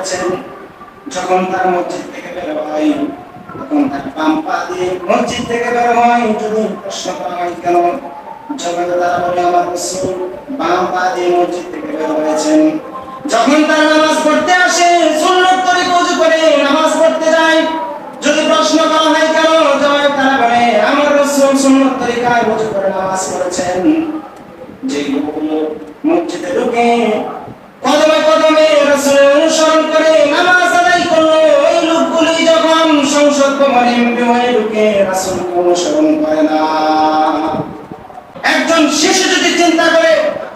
করেছেন। যখন তারা মসজিদ থেকে বের হয় তখন তারা বাম পা দিয়ে মসজিদ থেকে বের হয়। যদি প্রশ্ন করা হয় কেন, যখন তারা বলে আমার রাসূল বাম পা দিয়ে মসজিদ থেকে বের হয়েছেন। যখন তারা নামাজ পড়তে আসে সুন্নাত তরিকা ওযু করে নামাজ পড়তে যায়, যদি প্রশ্ন করা হয় কেন, জবাবে তারা বলে আমার রাসূল সুন্নাত তরিকায় ওযু করে নামাজ পড়েছেন। যে লোকগুলো মসজিদে ঢুকে কদমে কদমে রাসূলের অনুসরণ করে নামাজ আদায় করলো, ওই লোকগুলি যখন সংসদ ভবনে এমপি হয়ে ঢুকে রাসূলকে অনুসরণ করে না। একজন শিশু যদি চিন্তা করে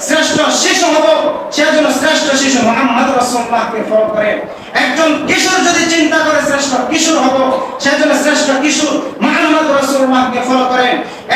শ্রেষ্ঠ শিশু হব, সেজন্য শ্রেষ্ঠ শিশু মুহাম্মদ রাসূলুল্লাহকে ফলো করে। একজন কিশোর যদি চিন্তা করে শ্রেষ্ঠ কিশোর হব, সেজন্য শ্রেষ্ঠ কিশোর মুহাম্মদ রাসূলুল্লাহকে ফলো করে।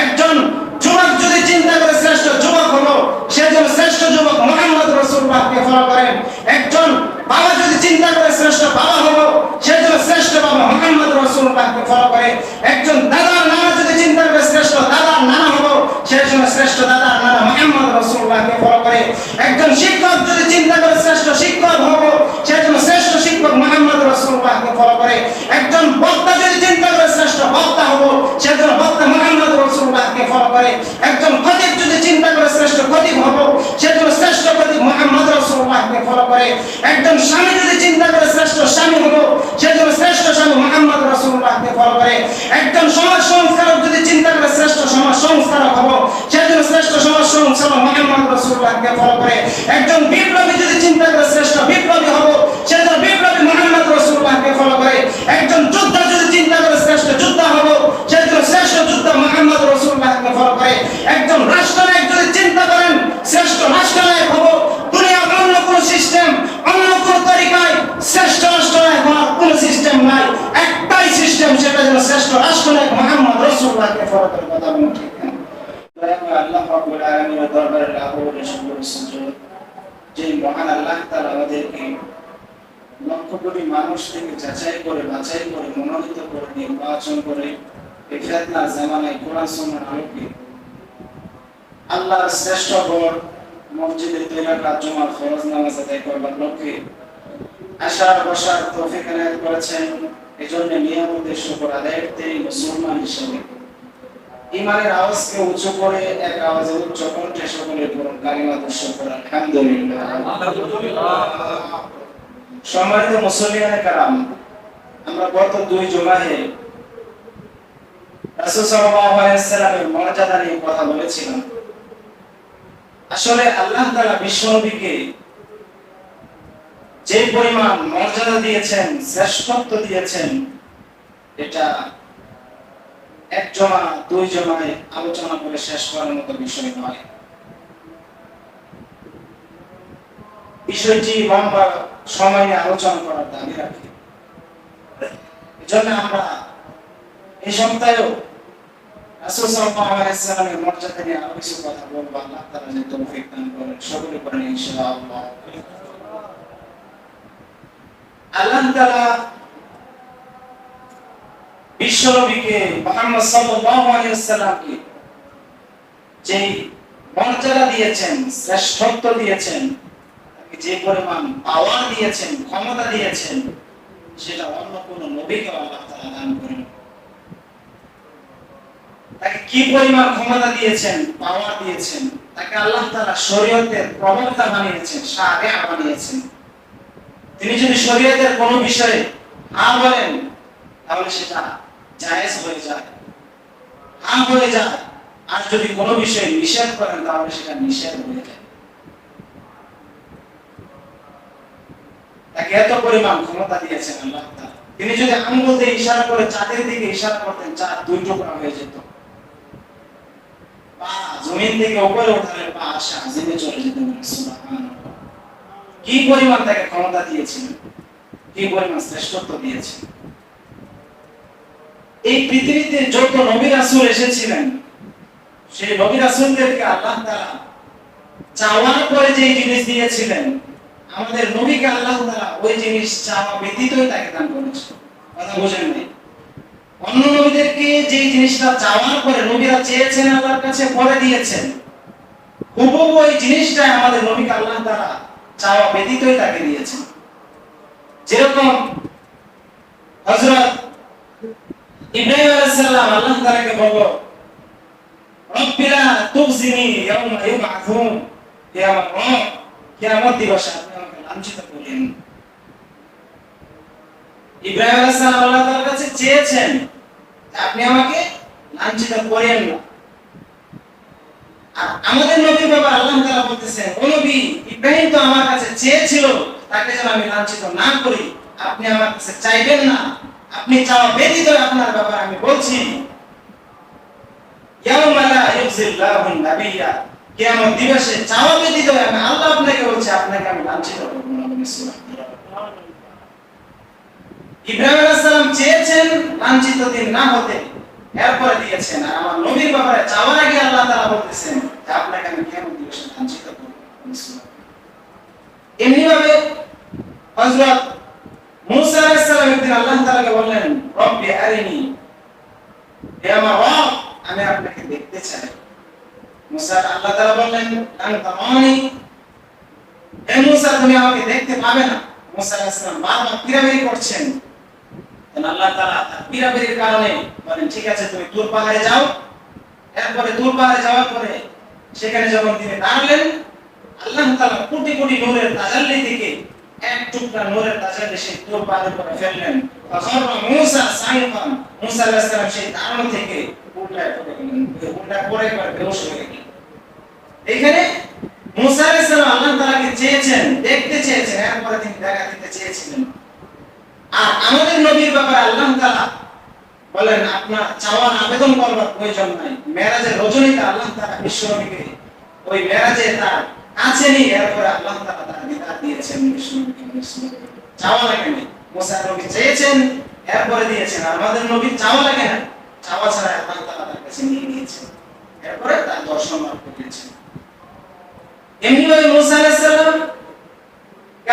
একজন যুবক যদি চিন্তা করে শ্রেষ্ঠ যুবক হব, সেজন্য শ্রেষ্ঠ যুবক মুহাম্মদ রাসূলুল্লাহকে ফলো করে। একজন বাবা যদি চিন্তা করে শ্রেষ্ঠ বাবা হব, সেজন্য শ্রেষ্ঠ বাবা মুহাম্মদ রাসূলুল্লাহকে ফলো করে। একজন দাদা নানা যদি চিন্তা করে শ্রেষ্ঠ দাদা নানা হব, সেজন্য শ্রেষ্ঠ দাদা নানা মুহাম্মদ রাসূলুল্লাহকে ফলো করে। একজন শিক্ষক যদি চিন্তা করে শ্রেষ্ঠ শিক্ষক হব, সেজন্য শ্রেষ্ঠ শিক্ষক মুহাম্মদ রাসূলুল্লাহকে ফলো করে। একজন বক্তা যদি চিন্তা করে শ্রেষ্ঠ বক্তা হব, সেজন্য বক্তা মুহাম্মদ রাসূলুল্লাহকে ফলো করে। একজন খতিব যদি চিন্তা করে শ্রেষ্ঠ খতিব হব, সেজন্য শ্রেষ্ঠ খতিব মুহাম্মদ রাসূলুল্লাহকে ফলো করে। একজন স্বামী যদি চিন্তা করে শ্রেষ্ঠ স্বামী হব, সেজন্য শ্রেষ্ঠ স্বামী মুহাম্মদ রাসূলুল্লাহকে ফলো করে। একজন সমাজ সংস্কারক যদি চিন্তা করে শ্রেষ্ঠ সমাজ সংস্কারক হব, সেজন্য শ্রেষ্ঠ সমাজ সংস্কারক মুহাম্মদ রাসূলুল্লাহকে ফলো করে। একজন বিপ্লবী যদি চিন্তা করে শ্রেষ্ঠ বিপ্লবী হব, সেজন্য বিপ্লবী মুহাম্মদ রাসূলুল্লাহকে ফলো করে। একজন যোদ্ধা যদি চিন্তা করে শ্রেষ্ঠ যোদ্ধা হব, সেজন্য শ্রেষ্ঠ যোদ্ধা মুহাম্মদ রাসূলুল্লাহকে ফলো করে। একজন রাষ্ট্রনায়ক যদি চিন্তা করেন শ্রেষ্ঠ রাষ্ট্রনায়ক হব, দুনিয়ার অন্য কোন সিস্টেম অন্য কোন তরিকায় শ্রেষ্ঠ রাষ্ট্রনায়ক হওয়ার কোন সিস্টেম নাই, একটাই সিস্টেম, সেটা হলো শ্রেষ্ঠ রাষ্ট্রনায়ক মুহাম্মদ রাসূলুল্লাহকে ফলো করে। কথা বলুন ঠিক না? আল্লাহ রাব্বুল আলামিনের দরবারে লাখো শুকর সুজুদ, যে মহান আল্লাহ তাআলা আমাদেরকে লক্ষ কোটি মানুষ থেকে যাচাই করে বাছাই করে মনোনীত করে নির্বাচন করে এই ফিতনার জামানায় কোরআন সুন্নাহর আলোকে আল্লাহর শ্রেষ্ঠ ঘর মসজিদে তৈরি রাত জুমার ফরজ নামাজ আদায় করবার লক্ষ্যে আশার বসার তৌফিক এনায়েত করেছেন। এজন্য নিয়মিত শুকর আদায়ের তিনি মুসলমান হিসেবে ইমানের আওয়াজকে উঁচু করে এক আওয়াজে উচ্চ কণ্ঠে সকলে পড়ুন কালিমাতুশ শুকর আলহামদুলিল্লাহ। সম্মানিত মুসল্লিয়ানে কারাম, আমরা গত 2 জুমায় রাসূল সাল্লাল্লাহু আলাইহি ওয়াসাল্লামের মর্যাদা নিয়ে কথা বলেছিলাম। আসলে আল্লাহ তাআলা বিশ্বনবীকে যে পরিমাণ মর্যাদা দিয়েছেন, শ্রেষ্ঠত্ব দিয়েছেন, এটা এক জমা 2 জমায় আলোচনা করে শেষ করার মতো বিষয় নয়। বিষয়টি লম্বা সময় নিয়ে আলোচনা করার দাবি রাখে। এজন্য আমরা এই সপ্তাহেও রাসূল সাল্লাল্লাহু আলাইহি ওয়াসাল্লামের মর্যাদা নিয়ে আরো কিছু কথা বলবো। আল্লাহ তাআলা যেন তৌফিক দান করেন, সকলে করেন ইনশাআল্লাহ। আল্লাহ তাআলা বিশ্বনবীকে মুহাম্মদ সাল্লাল্লাহু আলাইহি ওয়াসাল্লামকে যে মর্যাদা দিয়েছেন, শ্রেষ্ঠত্ব দিয়েছেন, যে পরিমাণ পাওয়ার দিয়েছেন, ক্ষমতা দিয়েছেন, সেটা অন্য কোন নবীকে আল্লাহ তাআলা দান করেন। তাকে কি পরিমাণ ক্ষমতা দিয়েছেন, পাওয়ার দিয়েছেন, তাকে আল্লাহ তাআলা শরীয়তের প্রবক্তা বানিয়েছেন, শারিয়া বানিয়েছেন। তিনি যদি শরীয়তের কোন বিষয়ে হ্যাঁ বলেন তাহলে সেটা জায়েজ হয়ে যায়, হ্যাঁ হয়ে যায়। আর যদি কোনো বিষয়ে নিষেধ করেন তাহলে সেটা নিষেধ হয়ে যায়। তাকে এত পরিমাণ ক্ষমতা দিয়েছেন আল্লাহ তাআলা। তিনি যদি আঙ্গুল দিয়ে ইশারা করে চাঁদের দিকে ইশারা করতেন, চাঁদ 2 টুকরা হয়ে যেত। পা জমিন থেকে উপরে উঠালে পা আকাশে চলে যেত। সুবহানাল্লাহ! কি পরিমাণ তাকে ক্ষমতা দিয়েছেন, কি পরিমাণ শ্রেষ্ঠত্ব দিয়েছেন। এই পৃথিবীতে যত নবী রাসূল এসেছিলেন, সেই নবী রাসূলদেরকে আল্লাহ তাআলা চাওয়ার পরে যে জিনিস দিয়েছিলেন, আমাদের নবীকে আল্লাহ তাআলা ওই জিনিস চাওয়া ব্যতীতই তাকে দান করেছেন। কথা বুঝেন নাই? অন্য নবীদেরকে যে জিনিসটা চাওয়ার পরে নবীরা চেয়েছেন আল্লাহর কাছে, পরে দিয়েছেন, হুবহু ওই জিনিসটা আমাদের নবীকে আল্লাহ তাআলা চাওয়া ব্যতীতই তাকে দিয়েছেন। যেরকম হযরত ইব্রাহিম আলাইহিস সালাম আল্লাহ তাআলাকে বলল, রব্বিলা তুখজিনি ইয়াওমা ইউবআসুন, হে আমার রব, কিয়ামত দিবসে আপনি আমাকে লাঞ্ছিত করেন। ইব্রাহিম আলাইহিস সালাম আল্লাহ তাআলার কাছে চেয়েছেন আপনি আমাকে লাঞ্ছিত করেন না। আর আমাদের নবীর ব্যাপারে আল্লাহ তাআলা বলতেছেন, ও নবী, ইব্রাহিম তো আমার কাছে চেয়েছিল তাকে যেন আমি লাঞ্ছিত না করি, আপনি আমার কাছে চাইবেন না, আপনি চাওয়া ব্যতীত আপনার ব্যাপারে আমি বলছি, ইয়াউমা লা ইউযিল্লাহু নাবিয়্যা, কিয়ামত দিবসে চাওয়া ব্যতীত আমি আল্লাহ আপনাকে বলছি, আপনাকে আমি লাঞ্ছিত করব না। ইব্রাহিম আলাইহিস সালাম চেয়েছেন লাঞ্ছিত দিন না হতে, এরপরে দিয়েছেন। আর আমার নবীর ব্যাপারে চাওয়ার আগে আল্লাহ তাআলা বলতেছেন যে আপনাকে আমি কিয়ামত দিবসে লাঞ্ছিত করব। এমনি ভাবে হযরত মুসা আলাইহিস সালাম একদিন আল্লাহ তাআলাকে বললেন, রব্বি আরিনি, হে আমার রব, আমি আপনাকে দেখতে চাই। মুসা আল্লাহ তাআলা বললেন, আনতা রানি, হে মুসা তুমি আমাকে দেখতে পাবে না। মুসা আলাইহিস সালাম বারবার পিরাপিরি করছেন। আল্লাহ তাআলা পিরাপিরির কারণে বলেন, ঠিক আছে তুমি তুর পাহাড়ে যাও। এরপরে তুর পাহাড়ে যাওয়ার পরে সেখানে যখন তিনি দাঁড়ালেন, আল্লাহ তাআলা কোটি কোটি নূরের তাজাল্লি থেকে এক টুকরা নূরের তাজাল্লি সেই তুর পাহাড়ের উপরে ফেললেন। ফাখরা মুসা সাইফান, মুসা আলাইহিস সালাম সেই দাঁড়ানো থেকে উল্টায় পড়ে গেলেন, উল্টা পড়ে বেহুশ হয়ে গেলেন। এখানে মুসা আলাইহিস সালাম আল্লাহ তাআলাকে চেয়েছেন, দেখতে চেয়েছেন, এরপরে তিনি দেখা দিতে চেয়েছিলেন। আর আমাদের নবীর ব্যাপারে আল্লাহ তাআলা বলেন, আপনার চাওয়ার আবেদন করবার প্রয়োজন নাই। মেরাজের রজনীতে আল্লাহ তাআলা বিশ্বনবীকে ওই মেরাজে তার কাছে নিয়ে এরপরে আল্লাহ তাআলা তার দিদার দিয়েছেন বিশ্বনবীকে। চাওয়া লাগে না, মুসা নবী চেয়েছেন এরপরে দিয়েছেন। আমাদের নবী চাওয়া লাগে না, চাওয়া ছাড়া আল্লাহ তাআলা তার কাছে নিয়ে নিয়েছেন, এরপরে তার দর্শন লাভ করেছেন। এমনি ভাবে মুসা আলাইহিস সালাম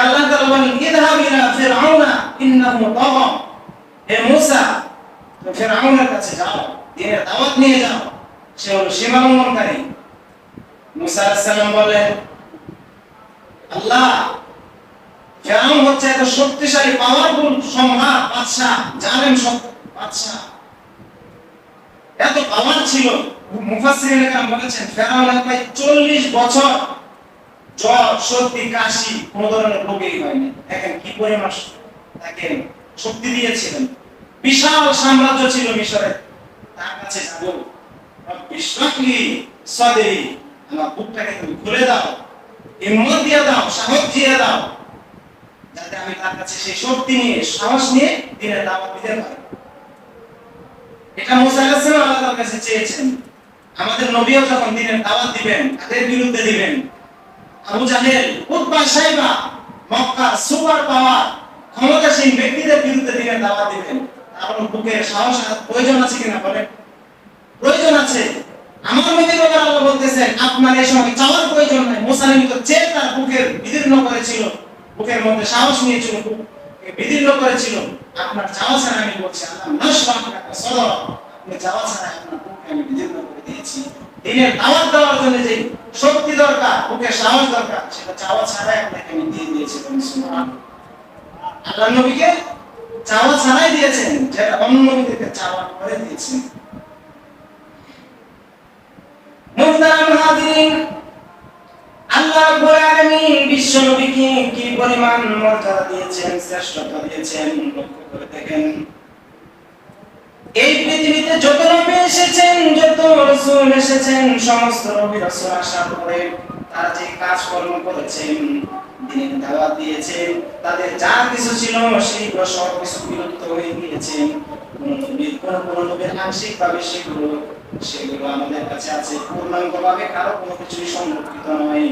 আল্লাহ তাআলা বলেন, ইযহাব ইলা ফিরআউনা ইন্নাহু তাগা, হে মুসা তুমি ফিরআউনের কাছে যাও, দ্বীনের দাওয়াত নিয়ে যাও, সে হলো সীমা লঙ্ঘনকারী। মুসা আলাইহিস সালাম বলেন, আল্লাহ, ফিরআউন হচ্ছে এত শক্তিশালী পাওয়ারফুল সম্রাট, বাদশা, জালেম বাদশা, এত পাওয়ার ছিল। মুফাসসিরিন কেরাম বলেছেন ফিরআউনের প্রায় 40 বছর জ্বর, সর্দি, কাশি কোন ধরনের রোগই হয়নি। দেখেন কি পরিমাণ তাকে শক্তি দিয়েছিলেন। বিশাল সাম্রাজ্য ছিল মিশরে। তার কাছে যাব, রব্বি ইশরাহলি সাদরি, আমার বুকটাকে তুমি খুলে দাও, হিম্মত দিয়ে দাও, সাহস দিয়ে দাও, যাতে আমি তার কাছে সেই শক্তি নিয়ে, সাহস নিয়ে দ্বীনের দাওয়াত দিতে পারি। এটা মুসা আলাইহিস সালাম আল্লাহর কাছে চেয়েছেন। আমাদের নবীও যখন দ্বীনের দাওয়াত দিবেন, তাদের বিরুদ্ধে দিবেন, আবু জাহেল, Utba, Saiba, Mecca super power ক্ষমতাসীন ব্যক্তিদের বিরুদ্ধে দ্বীনের দাওয়াত দিবেন, আপনার বুকের সাহস প্রয়োজন আছে কিনা বলেন? প্রয়োজন আছে। আমার নবীর ব্যাপারে আল্লাহ বলতেছেন, আপনার এই সময় চাওয়ার প্রয়োজন নাই। মুসা নবী তো চেয়ে তার বুকের বিদীর্ণ করেছিল, বুকের মধ্যে সাহস নিয়েছিল, বিদীর্ণ করেছিল। আপনার চাওয়া ছাড়া আমি বলছি, আল্লাহ নাশরাহ লাকা সাদরা, আপনি চাওয়া ছাড়া আপনার বুককে আমি বিদীর্ণ করে দিয়েছি। দ্বীনের দাওয়াত দেওয়ার জন্য যে শক্তি দরকার, বুকের সাহস দরকার, সেটা চাওয়া ছাড়াই আপনাকে আমি দিয়ে দিয়েছি। সুবহানাল্লাহ। আল্লাহ নবীকে চাওয়া ছাড়াই দিয়েছেন, যেটা অন্য নবীদেরকে চাওয়া করে দিয়েছেন। মুহতারাম হাজিরিন, আল্লাহ রাব্বুল আলামিন বিশ্ব নবীকে কি পরিমাণ মর্যাদা দিয়েছেন, শ্রেষ্ঠত্ব দিয়েছেন, লক্ষ্য করে দেখেন। এই পৃথিবীতে যত নবী এসেছেন, যত রাসূল এসেছেন, সমস্ত নবী রাসূল আসার পরে তারা যে কাজকর্ম করেছেন, দ্বীনের দাওয়াত দিয়েছেন, তাদের যা কিছু ছিল সেইগুলো সব কিছু বিলুপ্ত হয়ে গিয়েছে। কোন নবীর আংশিক ভাবে সেগুলো আমাদের কাছে আছে, পূর্ণাঙ্গ ভাবে কারো কোনো কিছুই সংরক্ষিত নয়।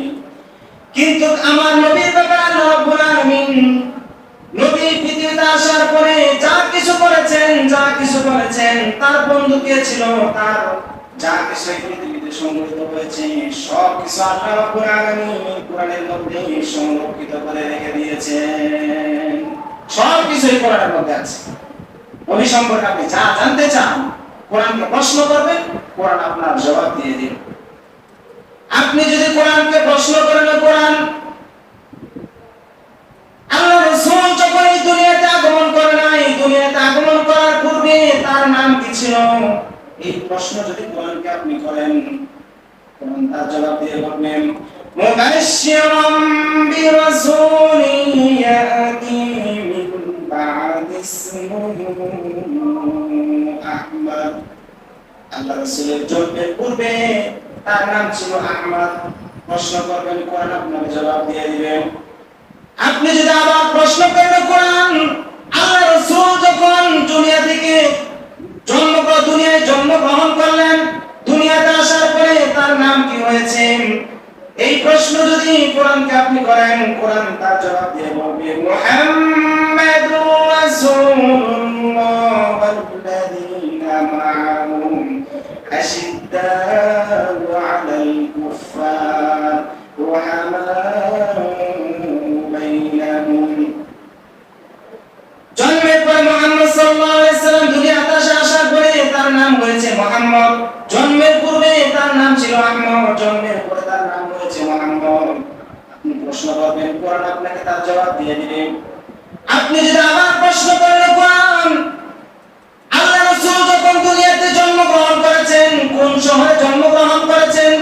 কিন্তু আমার নবীর ব্যাপারে আল্লাহ রাব্বুল আলামিন নবী পৃথিবীতে আসার পরে যা কিছু করেছেন, তার বন্ধু কে ছিল, তার যা কিছু পৃথিবীতে সংগঠিত হয়েছে, সব কিছু আল্লাহ রাব্বুল আলামিন কোরআনের মধ্যে সংরক্ষিত করে রেখে দিয়েছেন। সব কিছুই কোরআনের মধ্যে আছে। নবী সম্পর্কে আপনি যা জানতে চান, কোরআনকে প্রশ্ন করবেন, কোরআন আপনার জবাব দিয়ে দিবে। আপনি যদি কোরআনকে প্রশ্ন করেন, কোরআন আল্লাহ রাসূল যখন এই প্রশ্ন যদি কোরআনকে আপনি করেন, কোরআন তার জবাব দিয়ে বলবেন মুবাশশিরাম বিরাসূলিন ইয়াতি মিন বা'দি ইসমিহি আহমদ। আল্লাহ রাসূলের জন্মের পূর্বে তার নাম ছিল আহমদ। প্রশ্ন করবেন, কোরআন আপনাকে জবাব দিয়ে দিবেন। আপনি যদি আবার প্রশ্ন করেন কোরআন, আল্লাহ রাসূল যখন দুনিয়া থেকে দুনিয়ায় জন্মগ্রহণ করলেন, দুনিয়াতে আসার পরে তার নাম কি হয়েছে, এই প্রশ্ন যদি কোরআনকে আপনি করেন, কোরআন তার জবাব দিয়ে বলবে মুহাম্মাদুর রাসূলুল্লাহ ওয়াল্লাযীনা মা'আহু আশিদ্দাউ আলাল কুফফার রুহামাউ বাইনাহুম। জন্মের পর মুহাম্মদ সাল্লাল্লাহু আলাইহি সাল্লাম দুনিয়াতে আসার পরে তার নাম হয়েছে মুহাম্মদ। জন্মের পূর্বে তার নাম ছিল আহমদ, জন্মের পরে তার নাম হয়েছে মুহাম্মদ। আপনি প্রশ্ন করবেন, কোরআন আপনাকে তার জবাব দিয়ে দিবে। আপনি যদি আবার প্রশ্ন করেন কোরআন, আল্লাহ রাসূল যখন দুনিয়াতে জন্মগ্রহণ করেছেন, কোন শহরে জন্মগ্রহণ করেছেন,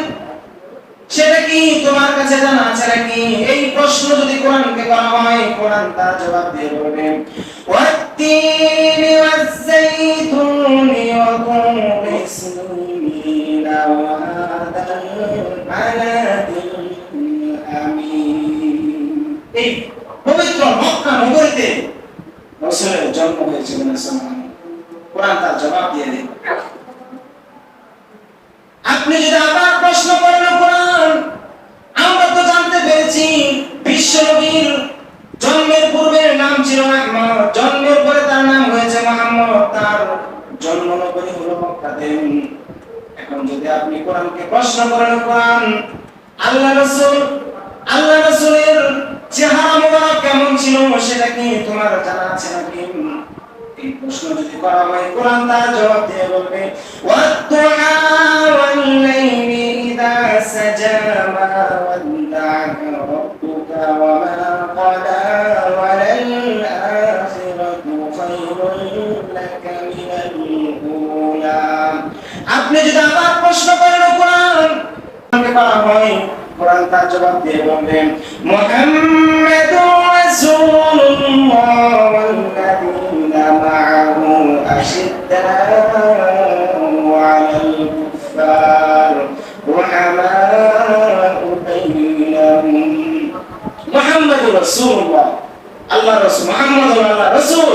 সেটা কি তোমার কাছে জানা আছে নাকি? এই প্রশ্ন যদি কোরআনকে করা হয়, কোরআন তার জবাব দিয়ে বলবে ওয়াত-তিনি ওয়াজ-যাইতুনি ওয়া তুরি সিনিন ওয়া হাদাল বালাদিল আমিন। এই পবিত্র মক্কা নগরীতে রাসূলের জন্ম হয়েছিল। কোরআন তার জবাব দিয়ে দেয়। আপনি যদি আবার প্রশ্ন করেন কোরআন, আমরা তো জানতে পেরেছি বিশ্বনবীর জন্মের পূর্বের নাম ছিল আহমদ, জন্মের পরে তার নাম হয়েছে মুহাম্মদ, তার জন্ম নগরী হলো মক্কাতে। এখন যদি আপনি কোরআনকে প্রশ্ন করেন কোরআন, আল্লাহ রাসূলের চেহারা মোবারক কেমন ছিল সেটা কি তোমার জানা আছে নাকি? এই প্রশ্ন যদি করা হয়, কোরআন তার জবাব দিয়ে বলবে ওয়াত-দুহা ওয়াল-লাইলি ইযা সাজা মা ওয়াদ্দা'আকা রাব্বুকা ওয়া মা ক্বালা ওয়ালাল আখিরাতু খায়রুল লাকা মিনাল উলা। আপনি যদি আবার প্রশ্ন করেন কোরআন করা হয়, কোরআন তার জবাব দিয়ে বলবেন মুহাম্মাদুর রাসূলুল্লাহ ওয়াল্লাযীনা মা'আহু আশিদ্দাউ আলাল কুফফার রুহামাউ বাইনাহুম। মুহাম্মাদুর রাসূলুল্লাহ, আল্লাহ রাসূল মুহাম্মদ আল্লাহ রাসূল,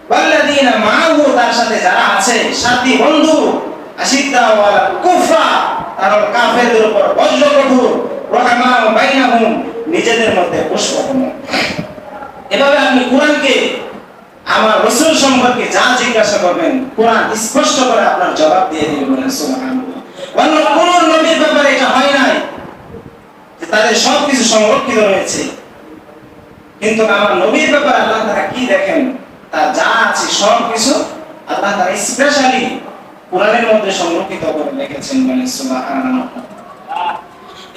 ওয়াল্লাযীনা মা'আহু তার সাথে যারা আছে, সাথী বন্ধু, আশিদ্দাউ আলাল কুফফার তারা কাফেরদের উপর বজ্র কঠোর, রহমাউ বাইনাহুম নিজেদের মধ্যে পুষ্পপূর্ণ। এভাবে আপনি কোরআনকে আমার রাসূল সম্পর্কে যা জিজ্ঞাসা করবেন, কোরআন স্পষ্ট করে আপনার জবাব দিয়ে দিবে। বলেন সুবহানাল্লাহ। অন্য কোন নবীর ব্যাপারে এটা হয় নাই যে তাদের সবকিছু সংরক্ষিত রয়েছে, কিন্তু আমার নবীর ব্যাপারে আল্লাহ তাআলা কি দেখেন, তার যা আছে সবকিছু আল্লাহ তাআলা স্পেশালি কোরআনের মধ্যে সংরক্ষিত করে রেখেছেন। বলেন সুবহানাল্লাহ।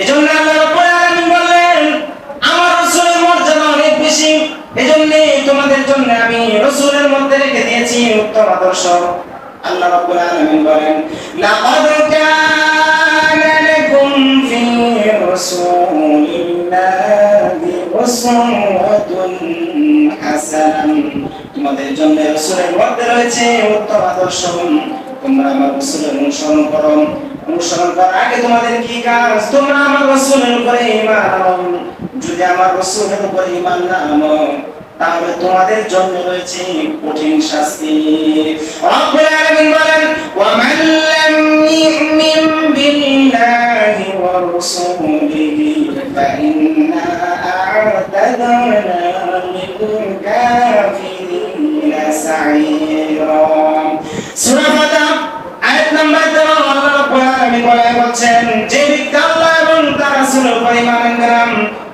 এজন্য আল্লাহ রাব্বুল আলামিন বলেন আমার রাসূলের মর্যাদা অনেক বেশি, এজন্য তোমাদের জন্য আমি রাসূলের মধ্যে রেখে দিয়েছি উত্তম আদর্শ। আল্লাহ রাব্বুল আলামিন বলেন লাকাদ কানা লাকুম ফি রাসূলিল্লাহি উসওয়াতুন হাসানাহ। তোমাদের জন্য রাসূলের মধ্যে রয়েছে উত্তম আদর্শ। তোমরা আমার রাসূলের অনুসরণ করো। অনুসরণ করার আগে তোমাদের কি কাজ? তোমরা আমার রাসূলের উপরে ঈমান আনো। যদি আমার রাসূলের উপরে ঈমান না আনো, তাহলে তোমাদের জন্য রয়েছে কঠিন শাস্তি। রব্বুল আলামিন বলেন ওয়া মান লাম ইউমিন বিল্লাহি ওয়া রাসূলিহি ফা ইন্না আ'তাদনা লিল কাফিরিনা সাঈরা। সূরা ফাতিহা আয়াত নাম্বার 13 আল্লাহ রাব্বুল আলামিন বলছেন যে ব্যক্তি আল্লাহ এবং তার রাসূলের উপর ঈমান আনবেন,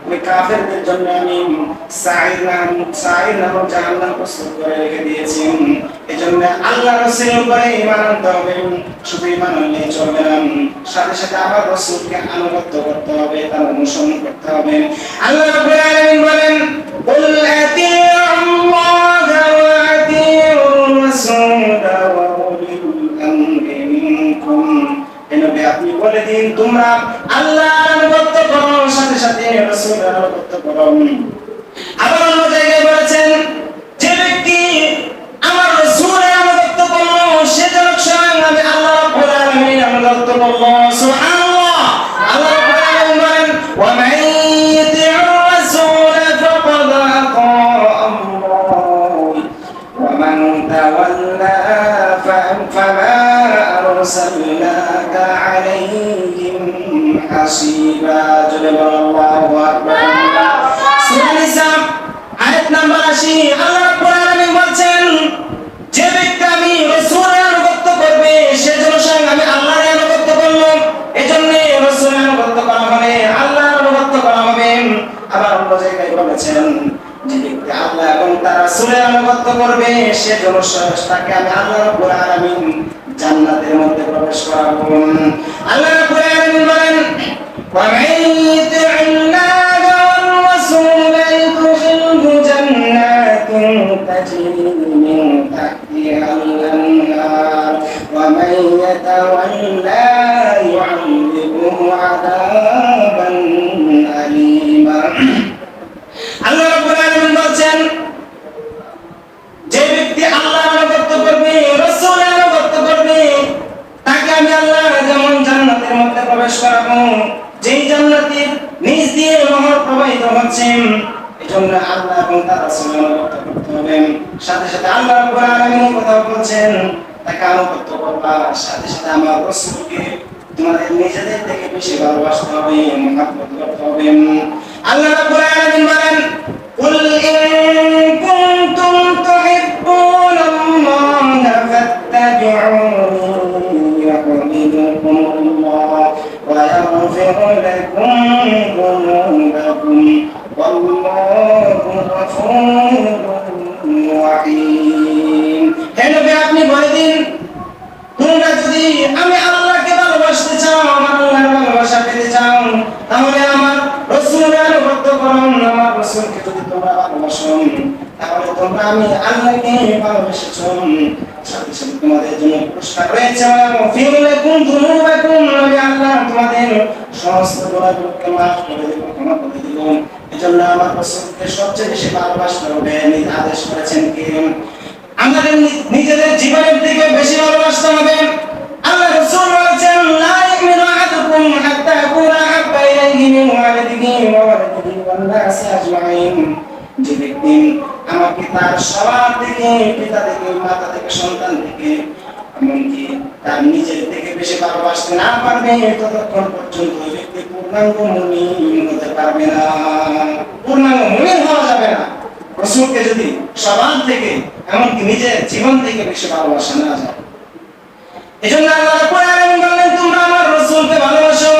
ওই কাফেরদের জন্য আমি সাঈর নামক জাহান্নাম প্রস্তুত করে রেখে দিয়েছি। এজন্য আল্লাহ রাসূলের উপরে ঈমান আনতে হবে। শুধু ঈমান আনলেই চলবে না, সাথে সাথে আমার রাসূলকে আনুগত্য করতে হবে, তার অনুসরণ করতে হবে। আল্লাহ রাব্বুল আলামিন বলেন কুল আতিউল্লাহ ওয়া আতিউর রাসূল ওয়া উলিল আমরি রাসূলের আনুগত্য করো। আবার অন্য জায়গায় বলেছেন যে ব্যক্তি আমার রাসূলের আনুগত্য করলো সে যেন স্বয়ং আমি আল্লাহ রাব্বুল আলামিনের আনুগত্য করলো। সুবহানাল্লাহ। আল্লাহ রাব্বুল আলামিন বলেন ওয়া মান ইউতি'র রাসূল ফাকাদ আতা আল্লাহ ওয়া মান তাওয়াল্লা ফামা আরসালনাকা আলাইহিম হাসিবা। আল্লাহু আকবার। সূরা নিসা আয়াত নাম্বার 80 আল্লাহ রাব্বুল আলামিন বলেন যে ব্যক্তি আমি রাসূলের আনুগত্য করবে সে যেন স্বয়ং আমি আল্লাহর আনুগত্য করলো। এজন্য রাসূলের আনুগত্য করা হবে, আল্লাহর আনুগত্য করা হবে। আবার অন্য জায়গায় বলেছেন যে ব্যক্তি আল্লাহ এবং তার রাসূলের আনুগত্য করবে সে যেন তাকে আমি আল্লাহ রাব্বুল আলামিন জান্নাতের মধ্যে প্রবেশ করাবো। আল্লাহ রাব্বুল আলামিন বলেন ওয়া মান ইউতি'িল্লাহ ওয়ার রাসূল ইউদখিলহু জান্নাতিন তাজরি মিন তাহতিহাল আনহার ওয়া মান ইয়াতাওয়াল্লা ইউ'আযিবহু আযাবান আলীমা। আল্লাহ রাব্বুল আলামিন বলেন যে ব্যক্তি আল্লাহর আনুগত্য করবে রাসূলের আনুগত্য করবে তাকে আমি আল্লাহ যেমন জান্নাতের মধ্যে প্রবেশ করাবো যেই জান্নাতের নিচ দিয়ে নহর প্রবাহিত হচ্ছে। এজন্য আল্লাহ এবং তার রাসূলের আনুগত্য করতে হবে। সাথে সাথে আল্লাহ রাব্বুল আলামিন কথা বলছেন তাকে আনুগত্য করবা, সাথে সাথে আমার রাসূলকে তোমাদের নিজেদের থেকে বেশি ভালোবাসতে হবে, মহব্বত করতে হবে। আল্লাহ রাব্বুল আলামিন বলেন কুল ইন কুনতুম তুহিব্বুনাল্লাহ ফাত্তাবিউনি ইউহিব্বুকুমুল্লাহ ওয়া ইয়াগফির লাকুম যুনুবাকুম ওয়াল্লাহু গফুরুর রাহিম। হে নবী আপনি বলে দিন তোমরা যদি আমি আল্লাহকে ভালোবাসতে চাও, আমার আল্লাহর ভালোবাসা পেতে চাও তাহলে আমার রাসূলের আনুগত্য করো। আমার রাসূলকে যদি তোমরা ভালোবাসো তাহলে তোমরা আমি আল্লাহকে ভালোবেসেছো। সাথে সাথে তোমাদের জন্য পুরস্কার রয়েছে ওয়াগফির লাকুম যুনুবাকুম। আমি আল্লাহ তোমাদের সমস্ত গুনাহগুলোকে মাফ করে দেব, ক্ষমা করে দেব। এজন্য আমার রাসূলকে সবচেয়ে বেশি ভালোবাসতে হবে। তিনি আদেশ করেছেন কি আমাদের নিজেদের জীবনের দিকে বেশি ভালোবাসতে হবে। আল্লাহ রাসূল বলেছেন লা ইউমিনু আহাদুকুম হাত্তা ইয়াকুনা আহাব্বা ইলাইহি মিন ওয়ালিদিহি ওয়া ওয়ালাদিহি ওয়ান নাসি আজমাইন। যে ব্যক্তি আমাকে তার সবার থেকে, পিতা থেকে, মাতা থেকে, সন্তান থেকে, এমনকি তার নিজের থেকে বেশি ভালোবাসতে না পারবে ততক্ষণ পর্যন্ত ওই ব্যক্তি পূর্ণাঙ্গ মুমিন হতে পারবে না, পূর্ণাঙ্গ মুমিন হওয়া যাবে না। রাসূলকে যদি সবার থেকে এমনকি নিজের জীবন থেকে বেশি ভালোবাসা না যায়। এজন্য আল্লাহ রাব্বুল আলামিন বললেন তোমরা আমার রাসূলকে ভালোবাসো।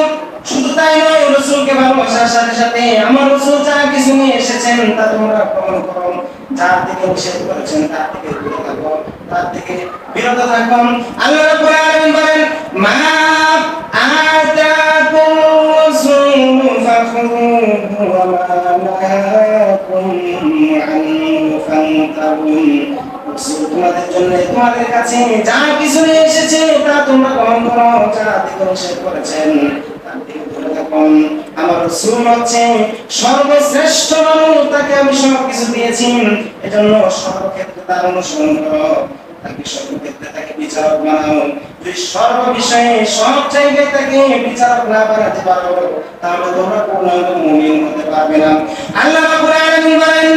শুধু তাই নয়, রাসূলকে ভালোবাসার সাথে সাথে আমার রাসূল যা কিছু নিয়ে এসেছেন তা তোমরা গ্রহণ করো, যার থেকে নিষেধ করেছেন তার থেকে দূরে থাকো, তার থেকে বিরত থাকো। আল্লাহ রাব্বুল আলামিন বলেন মা আতাকুম রাসূলু ফাখুযুহু ওয়া মা নাহাকুম আনহু ফান্তাহু। তোমাদের জন্য তোমাদের কাছে যা কিছু নিয়ে এসেছে তা তোমরা গ্রহণ করো, যা থেকে নিষেধ করেছেন তার থেকে দূরে থাকো। আমার রাসূল হচ্ছে সর্বশ্রেষ্ঠ মানুষ, তাকে আমি সব কিছু দিয়েছি। এজন্য সর্বক্ষেত্রে তার অনুসরণ করো, তাকে সর্বক্ষেত্রে তাকে বিচারক বানাও। যদি সর্ব বিষয়ে সব জায়গায় তাকে বিচারক না বানাতে পারো তাহলে তোমরা পূর্ণাঙ্গ মুমিন হতে পারবে না। আল্লাহ রাব্বুল আলামিন বলেন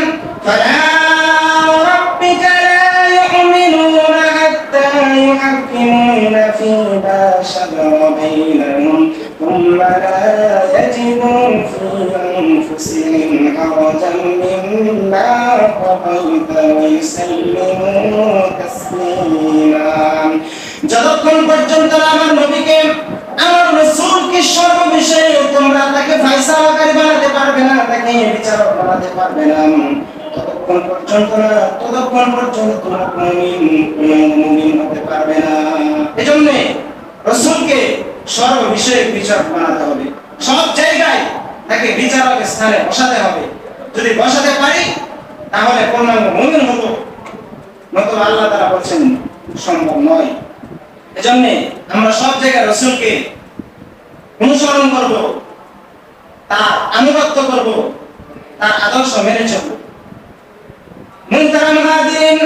ফালা রাব্বিকা يحكمون فيما شجر بينهم ثم لا يجدوا في أنفسهم حرجا مما قضيت ويسلموا تسليما। যতক্ষণ পর্যন্ত আমার নবীকে আমার রাসূলকে সর্ববিষয়ে তোমরা তাকে ফয়সালাকারী বানাতে পারবে না, তাকে বিচারক বানাতে পারবে না, ততক্ষণ পর্যন্ত তোমরা মুমিন হতে পারবে না। এজন্য রাসূলকে সর্ববিষয়ে বিচারক বানাতে হবে, সব জায়গায় তাকে বিচারকের স্থানে বসাতে হবে। যদি বসাতে পারি তাহলে পূর্ণাঙ্গ মুমিন হব, নতুবা আল্লাহ তাআলা বলেন সম্ভব নয়। এজন্য আমরা সব জায়গায় রাসূলকে অনুসরণ করব, তার আনুগত্য করব, তার আদর্শ মেনে চলব। মুহতারাম হাজিরিন,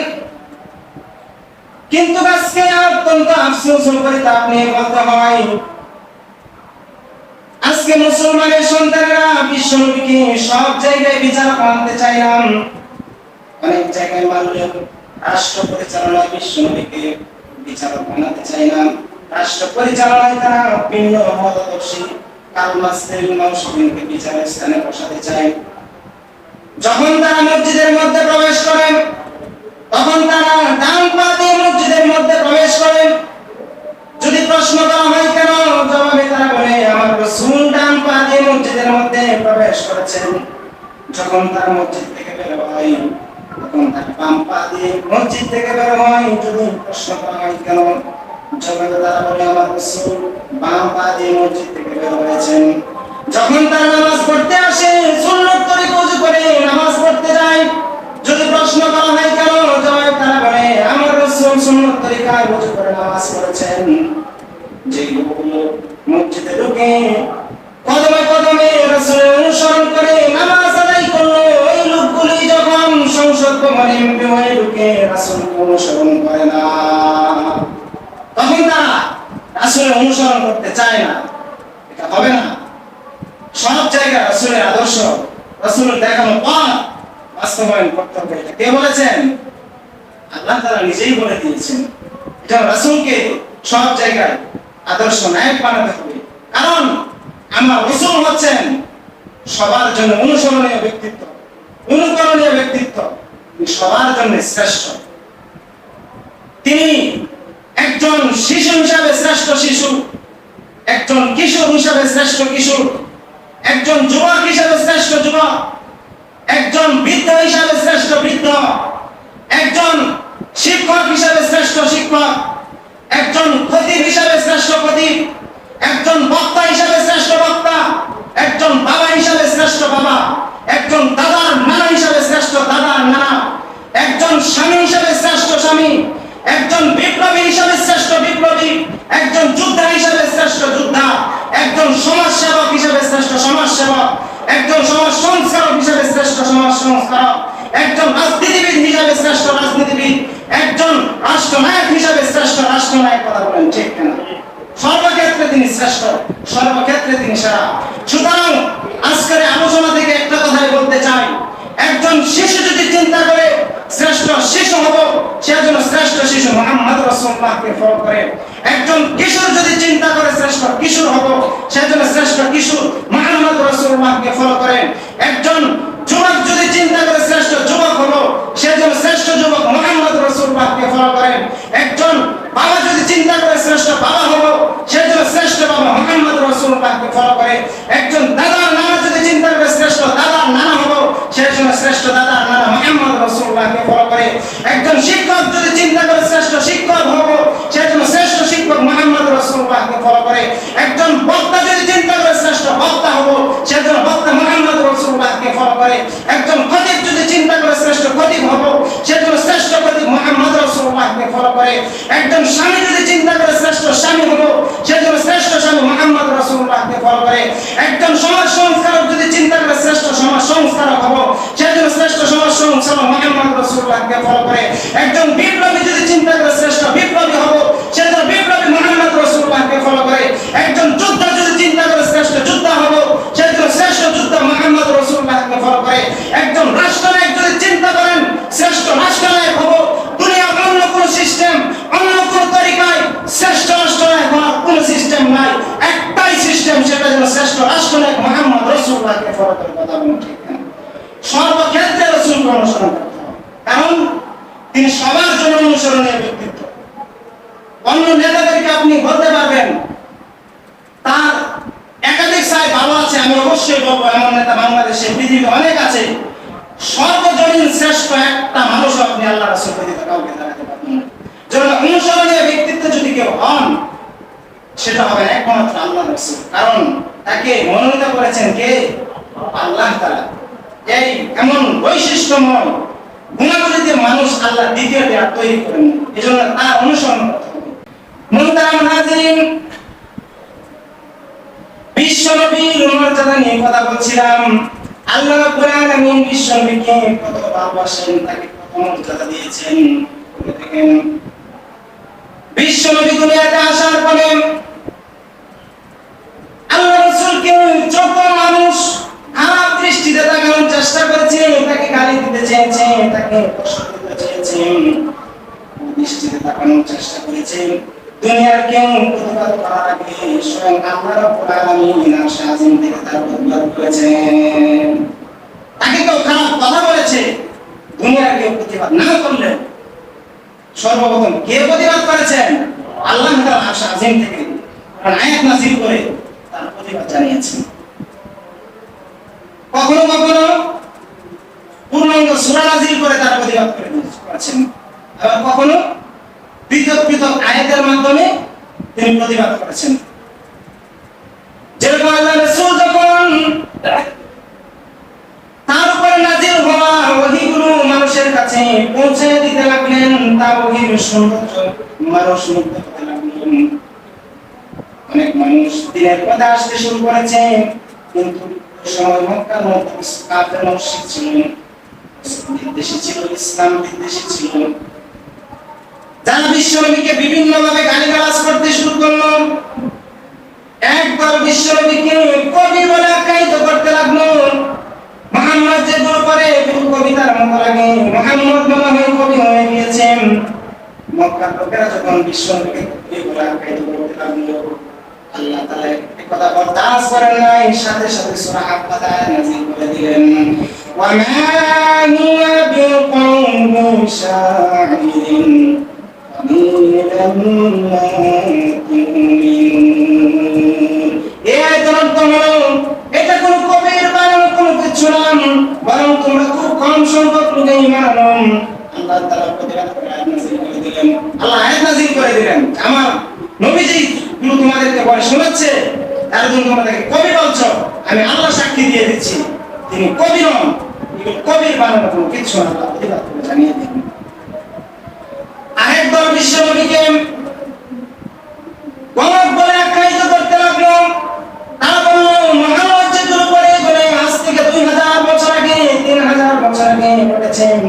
কিন্তু আজকে অত্যন্ত আফসোস পরিতাপ নিয়ে বলতে হয়, আজকে মুসলমানের সন্তানেরা বিশ্বনবীকে সব জায়গায় বিচারক মানতে চাইলাম, অনেক জায়গায় মানলেন। রাষ্ট্র পরিচালনায় বিশ্বনবীকে বিচারক বানাতে চাইলাম, রাষ্ট্র পরিচালনায় তারা ভিন্ন মতাদর্শী কার্ল মার্ক্সের মার্কসকে বিচারের স্থানে বসাতে চায়। যখন তারা মসজিদের মধ্যে প্রবেশ করেন, তখন তারা ডান পা দিয়ে মসজিদের মধ্যে প্রবেশ করেন। যদি প্রশ্ন করা হয় কেন, জবাবে তারা বলে আমার রাসূল ডান পা দিয়ে মসজিদের মধ্যে প্রবেশ করেছেন। যখন তারা মসজিদ থেকে বের হয়, তখন তারা বাম পা দিয়ে মসজিদ থেকে বের হয়। যদি প্রশ্ন করা হয় কেন, জবাবে তারা বলে আমার রাসূল বাম পা দিয়ে মসজিদ থেকে বের হয়েছেন। যখন তারা নামাজ পড়তে আসে, সুন্নাত তরিকা ওযু করে নামাজ পড়তে যায়। যদি প্রশ্ন করা হয় কেন, জবাবে তারা বলে আমার রাসূল সুন্নাত তরিকায় ওযু করে নামাজ পড়েছেন। যে লোকগুলো মসজিদে ঢুকে কদমে কদমে রাসূলের অনুসরণ করে নামাজ আদায় করলো, ওই লোকগুলি যখন সংসদ ভবনে এমপি হয়ে ঢুকে রাসূলকে অনুসরণ করে না, তখন তারা রাসূলের অনুসরণ করতে চায় না। এটা হবে না। সব জায়গায় রাসূলের আদর্শ, রাসূলের দেখানো পথ বাস্তবায়ন করতে হবে। এটা কে বলেছেন? আল্লাহ তাআলা নিজেই বলে দিয়েছেন। এটা রাসূলকে সব জায়গায় আদর্শ নায়ক বানাতে হবে, কারণ আমার রাসূল হচ্ছেন সবার জন্য অনুসরণীয় ব্যক্তিত্ব, অনুকরণীয় ব্যক্তিত্ব, সবার জন্য শ্রেষ্ঠ। তিনি একজন শিশু হিসাবে শ্রেষ্ঠ শিশু, একজন কিশোর হিসাবে শ্রেষ্ঠ কিশোর, একজন যুবক হিসাবে শ্রেষ্ঠ যুবক, একজন বৃদ্ধ হিসাবে শ্রেষ্ঠ বৃদ্ধ, একজন শিক্ষক হিসাবে শ্রেষ্ঠ শিক্ষক, একজন খতিব হিসাবে শ্রেষ্ঠ খতিব, একজন বক্তা হিসাবে শ্রেষ্ঠ বক্তা, একজন বাবা হিসাবে শ্রেষ্ঠ বাবা, একজন দাদার নানা হিসাবে শ্রেষ্ঠ দাদার নানা, একজন স্বামী হিসাবে শ্রেষ্ঠ স্বামী, একজন বিপ্লবী হিসাবে শ্রেষ্ঠ বিপ্লবী, একজন যোদ্ধা হিসাবে শ্রেষ্ঠ যোদ্ধা, একজন সমাজ সেবক হিসাবে শ্রেষ্ঠ সমাজ সেবক, একজন সমাজ সংস্কারক হিসাবে শ্রেষ্ঠ সমাজ সংস্কারক, একজন রাজনীতিবিদ হিসাবে শ্রেষ্ঠ রাজনীতিবিদ, একজন রাষ্ট্রনায়ক হিসাবে শ্রেষ্ঠ রাষ্ট্রনায়ক। কথা বলেন ঠিক কিনা? সর্বক্ষেত্রে তিনি শ্রেষ্ঠ, সর্বক্ষেত্রে তিনি সেরা। সুতরাং আজকের আলোচনা থেকে একটা কথাই বলতে চাই, একজন শিশু যদি চিন্তা করে শ্রেষ্ঠ শিশু হব, সে যেন শ্রেষ্ঠ শিশু মুহাম্মদ রাসূলুল্লাহকে ফলো করে। একজন কিশোর যদি চিন্তা করে শ্রেষ্ঠ কিশোর হব, সে যেন শ্রেষ্ঠ কিশোর মুহাম্মদ রাসূলুল্লাহকে ফলো করে। একজন যুবক যদি চিন্তা করে শ্রেষ্ঠ যুবক হব, সে যেন শ্রেষ্ঠ যুবক মুহাম্মদ রাসূলুল্লাহকে ফলো করে। একজন বাবা যদি চিন্তা করে শ্রেষ্ঠ বাবা হব, সে যেন শ্রেষ্ঠ বাবা মুহাম্মদ রাসূলুল্লাহকে ফলো করে। একজন দাদার নানা যদি চিন্তা করে শ্রেষ্ঠ দাদার নানা হব, সে যেন শ্রেষ্ঠ দাদার নানা মুহাম্মদ রাসূলুল্লাহকে ফলো করে। একজন শিক্ষক যদি চিন্তা করে শ্রেষ্ঠ শিক্ষক হব, সে যেন শ্রেষ্ঠ শিক্ষক মুহাম্মদ রাসূলুল্লাহকে ফলো করে। একজন বক্তা যদি চিন্তা করে শ্রেষ্ঠ বক্তা হব, সে যেন বক্তা মুহাম্মদ রাসূলুল্লাহকে ফলো করে। একজন খতিব যদি চিন্তা করে শ্রেষ্ঠ খতিব হব, সে যেন শ্রেষ্ঠ খতিব মুহাম্মদ রাসূলুল্লাহকে ফলো করে। একজন স্বামী যদি চিন্তা করে শ্রেষ্ঠ স্বামী হব, সে যেন শ্রেষ্ঠ স্বামী মুহাম্মদ রাসূলুল্লাহকে ফলো করে। একজন সমাজ সংস্কারক যদি চিন্তা করে শ্রেষ্ঠ সমাজ সংস্কারক হব, সে যেন শ্রেষ্ঠ সমাজ সংস্কারক মুহাম্মদ রাসূলুল্লাহকে ফলো করে। একজন বিপ্লবী যদি চিন্তা করে শ্রেষ্ঠ বিপ্লবী হব, সে যেন বিপ্লবী মুহাম্মদ রাসূলুল্লাহকে ফলো করে। একজন যোদ্ধা যদি চিন্তা করে শ্রেষ্ঠ যোদ্ধা হব, সে যেন শ্রেষ্ঠ যোদ্ধা মুহাম্মদ রাসূলুল্লাহকে ফলো করে। একজন রাষ্ট্রনায়ক যদি চিন্তা করেন শ্রেষ্ঠ রাষ্ট্রনায়ক হব, দুনিয়ার অন্য কোন সিস্টেম, অন্য কোন তরিকায় শ্রেষ্ঠ রাষ্ট্রনায়ক হওয়ার কোন সিস্টেম নাই, একটাই সিস্টেম, সেটা যেন শ্রেষ্ঠ রাষ্ট্রনায়ক মুহাম্মদ রাসূলুল্লাহকে ফলো করে। কথা বলুন ঠিক না? সর্বক্ষেত্রে রাসূলকে অনুসরণ করতে হবে, কারণ তিনি সবার জন্য অনুসরণীয় ব্যক্তিত্ব। অন্য নেতাদেরকে আপনি বলতে পারবেন তার একাধিক সাই ভালো আছে, আমি অবশ্যই বলবো এমন নেতা বাংলাদেশে পৃথিবীতে অনেক আছে। সর্বজনীন শ্রেষ্ঠ একটা মানুষ আপনি আল্লাহ রাসূল ব্যতীত কাউকে দেখাতে পারবেন না। যেন অনুসরণীয় ব্যক্তিত্ব যদি কেউ হন, সেটা হবে একমাত্র আল্লাহ রাসূল, কারণ তাকে মনোনীত করেছেন কে? আল্লাহ তাআলা। এই এমন বৈশিষ্ট্যময় গুণাবলীতে মানুষ আল্লাহ দ্বিতীয়টি আর তৈরি করেন, এজন্য তার অনুসরণ করতে হবে। মুহতারাম হাজিরিন, বিশ্ব নবীর মর্যাদা নিয়ে কথা বলছিলাম। আল্লাহ রাব্বুল আলামিন বিশ্ব নবীকে কত ভালোবাসেন, তাকে কত মর্যাদা দিয়েছেন। দেখেন বিশ্ব নবী দুনিয়াতে আসার পরে আল্লাহ রাসূলকে যত মানুষ খারাপ দৃষ্টিতে তাকানোর চেষ্টা করেছে, তাকে গালি দিতে চেয়েছে, তাকে কষ্ট দিতে চেয়েছে, দৃষ্টিতে তাকানোর চেষ্টা করেছে, দুনিয়ার কেউ প্রতিবাদ করার আগে স্বয়ং আল্লাহ রাব্বুল আলামিন আরশ আজিম থেকে তার প্রতিবাদ করেছেন। তাকে কেউ খারাপ কথা বলেছে, দুনিয়ার কেউ প্রতিবাদ না করলে সর্বপ্রথম কে প্রতিবাদ করেছেন? আল্লাহ তাআলা আরশ আজিম থেকে আয়াত নাযিল করে তার প্রতিবাদ জানিয়েছেন। কখনো কখনো পূর্ণাঙ্গ সূরা নাযিল করে তার প্রতিবাদ করেছেন, আবার কখনো পৃথক পৃথক আয়াতের মাধ্যমে তিনি প্রতিবাদ করেছেন। যেরকম আল্লাহ রাসূল যখন তার উপর নাযিল হওয়া ওহীগুলো মানুষের কাছে পৌঁছে দিতে লাগলেন, তা ওহীর সৌন্দর্য মানুষ মুগ্ধ হতে লাগলেন। অনেক মানুষ দিনের পথে আসতে শুরু করেছে, কিন্তু সময় মক্কার মধ্যে কাফের মুশরিক ছিল, বিদ্বেষী ছিল, ইসলাম বিদ্বেষী ছিল, যারা বিশ্ব নবীকে বিভিন্ন ভাবে গালিগালাজ করতে শুরু করলো। একবার বিশ্ব নবীকে কবি বলে আখ্যায়িত করতে লাগলো। মুহাম্মদ যে গুলো করে কবিতার মতো লাগে, মুহাম্মদ মনে হয় কবি হয়ে গিয়েছেন। মক্কার লোকেরা যখন বিশ্ব নবীকে কবি বলে আখ্যায়িত করতে লাগলো, আল্লাহ তাআলা এই কথা বরদাস্ত করেন নাই, সাথে সাথে সূরা আল-ফাতহা নাযিল করে দিলেন, ওয়া মা হুয়া বিকাউলি শাইরিন এটা কোন কবির বানানো কোনো কিছু না, বরং তোমরা খুব কম সংখ্যক লোক ঈমান আনো। আল্লাহ তাআলা প্রতিবাদ করে আয়াত নাযিল করে দিলেন। আল্লাহ আয়াত নাযিল করে দিলেন, আমার নবীজি গুলো তোমাদেরকে বলে শোনাচ্ছে, তার জন্য তোমাদেরকে কবি বলছো, আমি আল্লাহ সাক্ষী দিয়ে দিচ্ছি তিনি কবি নন, এগুলো কবির বানানো কোনো কিছু না। আল্লাহ প্রতিবাদ করে জানিয়ে দিলেন। আরেকবার বিশ্ব নবীকে গলব বলে আখ্যায়িত করতে লাগলো। তারা বলল, মুহাম্মদ যে গুলো করে বলে আজ থেকে 2000 বছর আগে, 3000 বছর আগে ঘটেছেন,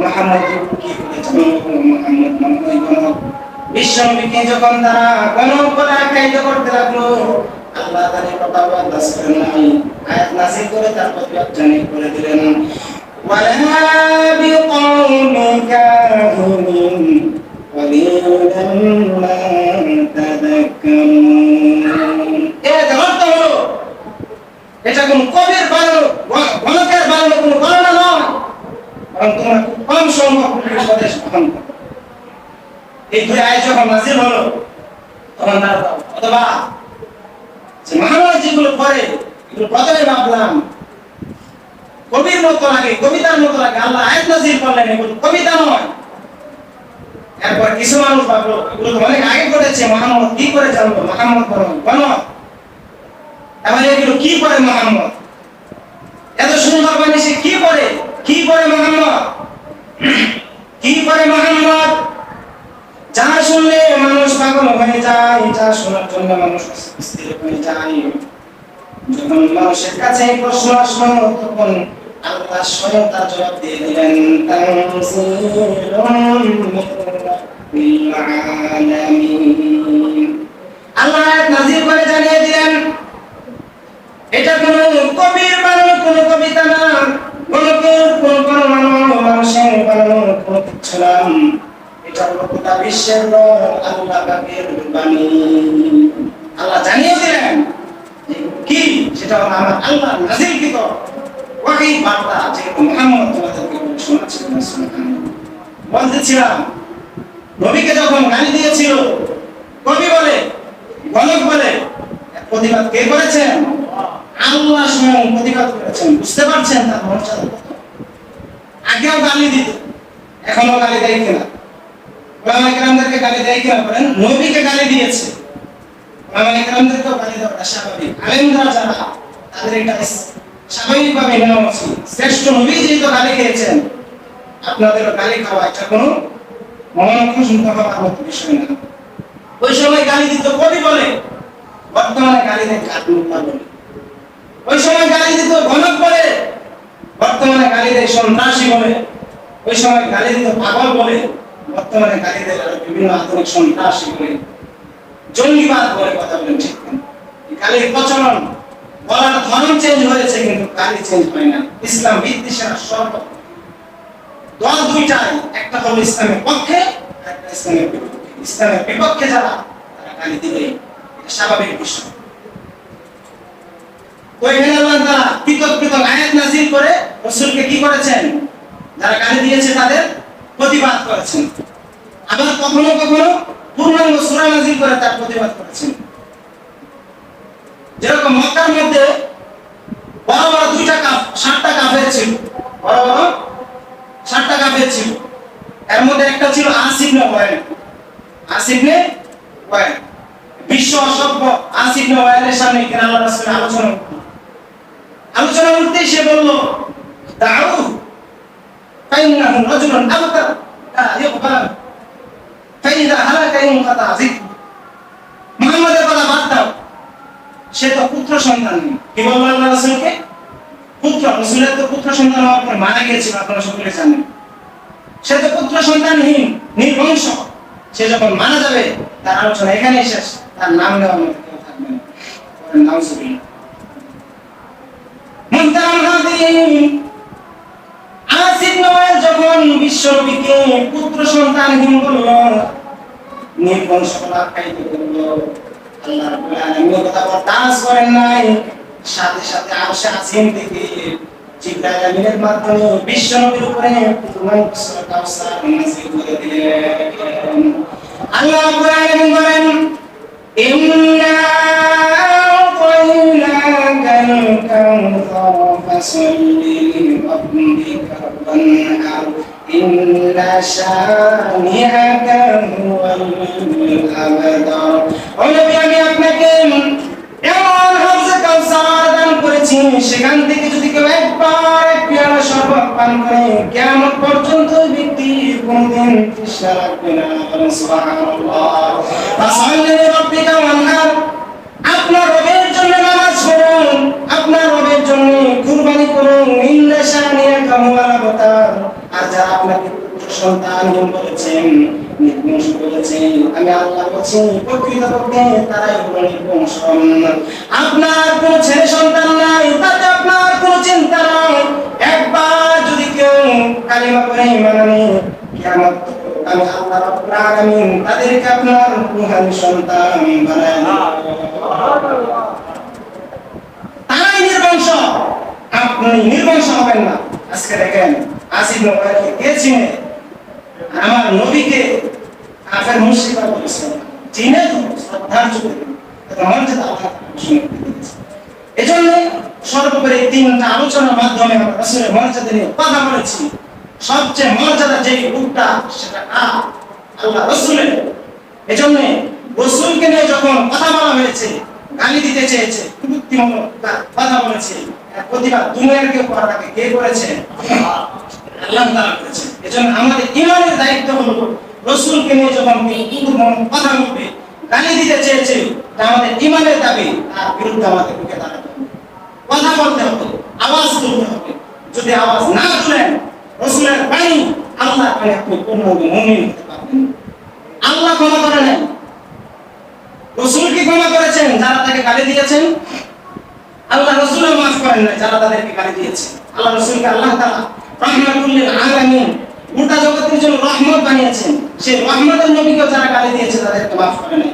মুহাম্মদ কি করেছেন? মুহাম্মদ মনে গণক। বিশ্ব নবীকে যখন তারা গণক বলে আখ্যায়িত করতে লাগলো, আল্লাহ তাআলা কথা বরদাস্ত করেন নাই, আয়াত নাযিল করে তার প্রতিবাদ জানিয়ে করে দিলেন, ওয়ালা বিকাউলি কাহিনিন কলিলাম মা তাযাক্কারুন। এর অর্থ হলো এটা কোন কবির বানানো, গণকের বানানো কোন গণনা নয়, বরং তোমরা খুব কম সংখ্যক উপদেশ গ্রহণ করো। এই দুই আয়াত যখন নাযিল হলো, তখন তারা অথবা যে মুহাম্মদ যেগুলো করে এগুলো প্রথমে ভাবলাম কবির মতো লাগে, কবিতার মতো লাগে, আল্লাহ আয়াত নাযিল করলেন এগুলো কবিতা নয়। এরপর কিছু মানুষ ভাবলো এগুলো তো অনেক আগে ঘটেছে, মুহাম্মদ কি করে জানলো? মুহাম্মদ গণক, তাহলে এগুলো কি করে মুহাম্মদ? এত সুন্দর বাণী সে কি করে? কি করে মুহাম্মদ? কি করে মুহাম্মদ? যা শুনলে মানুষ পাগল হয়ে যায়, যা শোনার জন্য মানুষ স্থির হয়ে যায়। যখন মানুষের কাছে প্রশ্ন আসলো, তখন আল্লাহ স্বয়ং তার জবাব দিয়ে দিলেন, আল্লাহ আয়াত নাযিল করে জানিয়ে দিলেন, এটা কোন কবির বানানো কোন কবিতা না, গণকের কোন বানানো, মানুষের বানানো কোন কিছু না, এটা হলো গোটা বিশ্বের আল্লাহ পাকের বাণী। আল্লাহ জানিয়ে দিলেন কি, সেটা হলো আমার আল্লাহ নাযিলকৃত ওহী বার্তা, যেটা মুহাম্মদ তোমাদেরকে শোনাচ্ছিলেন। বলতেছিলাম নবীকে যখন গালি দিয়েছিল কবি বলে, গণক বলে, প্রতিবাদ কে করেছেন? আল্লাহ স্বয়ং প্রতিবাদ করেছেন। বুঝতে পারছেন তার মর্যাদা কত? আগেও গালি দিত, এখনো গালি দেয় কিনা? ওলামায়ে কেরামদেরকে গালি দেয় কিনা বলেন? নবীকে গালি দিয়েছে, ওলামায়ে কেরামদেরকেও গালি দেওয়াটা স্বাভাবিক। আলেমরা যারা, তাদের এটা স্বাভাবিকভাবে নেওয়া উচিত। শ্রেষ্ঠ নবী যেহেতু গালি খেয়েছেন, আপনাদেরও গালি খাওয়া এটা কোনো মনোক্ষুণ্ণ হওয়ার মতো বিষয় না। ওই সময় গালি দিত কবি বলে, বর্তমানে গালি দেয় কাঠমুখা বলে। ওই সময় গালি দিত গণক বলে, বর্তমানে গালি দেয় সন্ত্রাসী বলে। ওই সময় গালি দিত পাগল বলে, বর্তমানে গালি দেয় বিভিন্ন আধুনিক সন্ত্রাসী বলে, জঙ্গিবাদ বলে। কথা বলেন ঠিক না? গালির প্রচলন, বলার ধরন চেঞ্জ হয়েছে কিন্তু গালি চেঞ্জ হয় না। ইসলাম বিদ্বেষের সর্ব দল দুইটাই, একটা হলো ইসলামের পক্ষে, একটা ইসলামের বিপক্ষে। ইসলামের বিপক্ষে যারা, তারা গালি দিবে, এটা স্বাভাবিক বিষয়। ওইখানে আল্লাহ তাআলা পৃথক পৃথক আয়াত নাযিল করে রাসূলকে কি করেছেন? যারা গালি দিয়েছে তাদের প্রতিবাদ করেছেন। আবার কখনো কখনো পূর্ণাঙ্গ সূরা নাযিল করে তার প্রতিবাদ করেছেন। যেরকম মক্কার মধ্যে বড় বড় দুইটা সাতটা কাফের ছিল, বড় বড় সাতটা কাফের ছিল। এর মধ্যে একটা ছিল আস ইবনে ওয়াইল। আস ইবনে ওয়াইল বিশ্ব অসভ্য আস ইবনে ওয়াইলের সামনে কেন আল্লাহ রাসূল আলোচনা করতে সে বলল, দাউ ফাইন্নাহু রাজুলুন আবতার লা ইকবাল ফাইদা হালাকা ইনকাতা যিকর। মুহাম্মাদের কথা বাদ দাও, সে তো পুত্র সন্তান নেই। কি বলল আল্লাহ রাসূলকে? পুত্র। রাসূলের তো পুত্র সন্তান হওয়ার পর মারা গিয়েছিল, আপনারা সকলে জানেন। সে তো পুত্র সন্তানহীন, নির্বংশ। সে যখন মারা যাবে, তার আলোচনা এখানেই শেষ, তার নাম নেওয়ার মতো কেউ থাকবে না। নাউজুবিল্লাহ। মুহতারাম হাজিরিন, আস ইবনে ওয়াইল যখন বিশ্বনবীকে পুত্র সন্তানহীন বলল, নির্বংশতা আখ্যায়িত করল, আল্লাহ রাব্বুল আলামিন কথা বরদাস্ত করেন নাই। সাথে সাথে আরশে আজিম থেকে জিবরাইল আমিনের মাধ্যমে বিশ্বনবীর উপরে পূর্ণাঙ্গ সূরা কাউসার নাযিল করে দিলেন। আল্লাহ রাব্বুল আলামিন বলেন, ইন্না আ'তাইনাকাল কাউসার ফাসাল্লি লিরাব্বিকা ওয়ানহার ইন্না শানিআকা হুয়াল আবতার। ও নবী, আমি আপনাকে এমন হাউজে কাউসার দান করেছি, সেখান থেকে যদি কেউ একবার এক পেয়ালা শরবত পান করে, কিয়ামত পর্যন্ত ওই ব্যক্তি কোনদিন তৃষ্ণা রাখবে না। সুবহানাল্লাহ। ফাসাল্লি লিরাব্বিকা ওয়ানহার, আপনার রবের জন্য নামাজ পড়ুন, আপনার রবের জন্য কুরবানি করুন। ইন্না শানিআকা হুয়াল আবতার। আর যারা আপনাকে পুত্র সন্তানহীন বলেছেন, নির্বংশ বলেছেন, আমি আল্লাহ বলছি প্রকৃতপক্ষে তারাই হলো নির্বংশ। আপনার কোনো ছেলে সন্তান নাই, তাতে আপনার কোনো চিন্তা নাই। একবার যদি কেউ কালিমা পড়ে ঈমান আনে, কিয়ামত আমি আল্লাহ রাব্বুল আলামিন তাদেরকে আপনার রূহানি সন্তান বানায় দেব। তারাই নির্বংশ, আপনি নির্বংশ হবেন না। আজকে দেখেন আস ইবনে ওয়াইলকে কে চিনে? আমার নবীকে কাফের মুশরিকরা বলেছে, চিনে তো শ্রদ্ধার চোখে, এটা মর্যাদা আল্লাহ ঘোষণা করে দিয়েছে। এজন্য সর্বোপরি তিনটা আলোচনার মাধ্যমে আমরা রাসূলের মর্যাদা নিয়ে কথা বলেছি। সবচেয়ে মর্যাদা যে রূপটা, সেটা আল্লাহ রাসূলের। এজন্য রাসূলকে নিয়ে যখন কথা বলা হয়েছে, গালি দিতে চেয়েছে, কুটুক্তিমূলক কথা বলেছে, প্রতিবাদ দুনিয়ার কেউ করার আগে কে করেছে? আল্লাহ তাআলা করেছে। এজন্য আমাদের ঈমানের দায়িত্ব হলো রাসূলকে নিয়ে যখন কথা বলবে, গালি দিতে চেয়েছে, তা আমাদের ঈমানের দাবি, তার বিরুদ্ধে আমাদের রুখে দাঁড়াতে হবে, কথা বলতে হবে, আওয়াজ তুলতে হবে। যদি আওয়াজ না তুলেন, রাসূলের বাণী আল্লাহর বাণী, আপনি পূর্ণ মুমিন হতে পারবেন। আল্লাহ ক্ষমা করে নাই, রাসূল কি ক্ষমা করেছেন যারা তাকে গালি দিয়েছেন? আল্লাহ রাসূলও মাফ করেন নাই যারা তাদেরকে গালি দিয়েছে। আল্লাহ রাসূলকে আল্লাহ তাআলা রাহমাতুল লিল আলামিন, গোটা জগতের জন্য রহমত বানিয়েছেন। সেই রহমতের নবীকে যারা গালি দিয়েছে তাদেরকে মাফ করে নাই।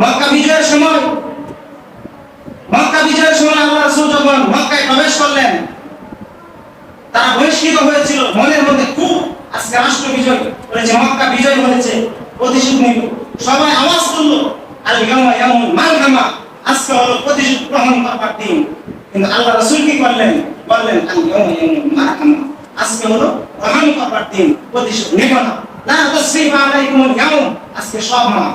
মক্কা বিজয়ের সময় আল্লাহ রাসূল যখন মক্কায় প্রবেশ করলেন, তারা বহিষ্কৃত হয়েছিল। মনের মধ্যে খুব, আজকে রাষ্ট্র বিজয় করেছে, মক্কা বিজয় হয়েছে, প্রতিশোধ নিল। সবাই আওয়াজ তুললো, আল ইয়াউমা ইয়াউমুল মালহামা, আজকে হলো প্রতিশোধ গ্রহণ করবার দিন। কিন্তু আল্লাহ রাসূল কি করলেন? বললেন আল ইয়াউমা ইয়াউমুল মালহামা, আজকে হলো গ্রহণ করবার দিন, প্রতিশোধ নেব না। লা তাসরিফা আলাইকুমুল ইয়াউম, আজকে সব মাফ,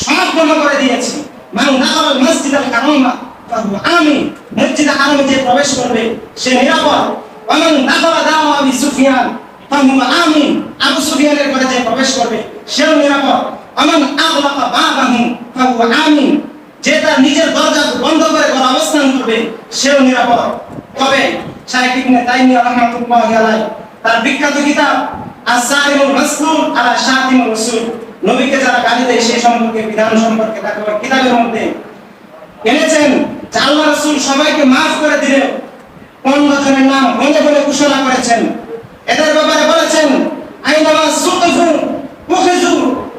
সব ক্ষমা করে দিয়েছি। মান দাখালাল মসজিদাল হারামা ফাহুয়া আমিন, মসজিদে হারামে যে প্রবেশ করবে সে নিরাপদ। ওয়া মান দাখালা দাওয়া আবি সুফিয়ান ফাহুয়া আমিন, আবু সুফিয়ানের ঘরে যে প্রবেশ করবে সেও নিরাপদ। ওয়া মান আগলাকা বাবাহু ফাহুয়া আমিন, যে তার নিজের দরজা বন্ধ করে ঘরে অবস্থান করবে সেও নিরাপদ। তবে শাইখ ইবনে তাইমিয়া রাহমাতুল্লাহি আলাইহি তার বিখ্যাত কিতাব আস-সারিমুল মাসলুল আলা শাতিমুর রাসূল, নবীকে যারা গালি দেয় সেই সম্পর্কে বিধান সম্পর্কে তার কিতাবের মধ্যে এনেছেন যে আল্লাহ রাসূল সবাইকে maaf করে দিলেন 15 জনের নাম মনে মনে ঘোষণা করেছেন। এদের ব্যাপারে বলেছেন আইনামা সুকিফু মুখিজু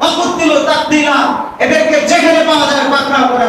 অকুতিলু তাকদিলা, এদেরকে যেখানে পাওয়া যায় পাকড়াও করে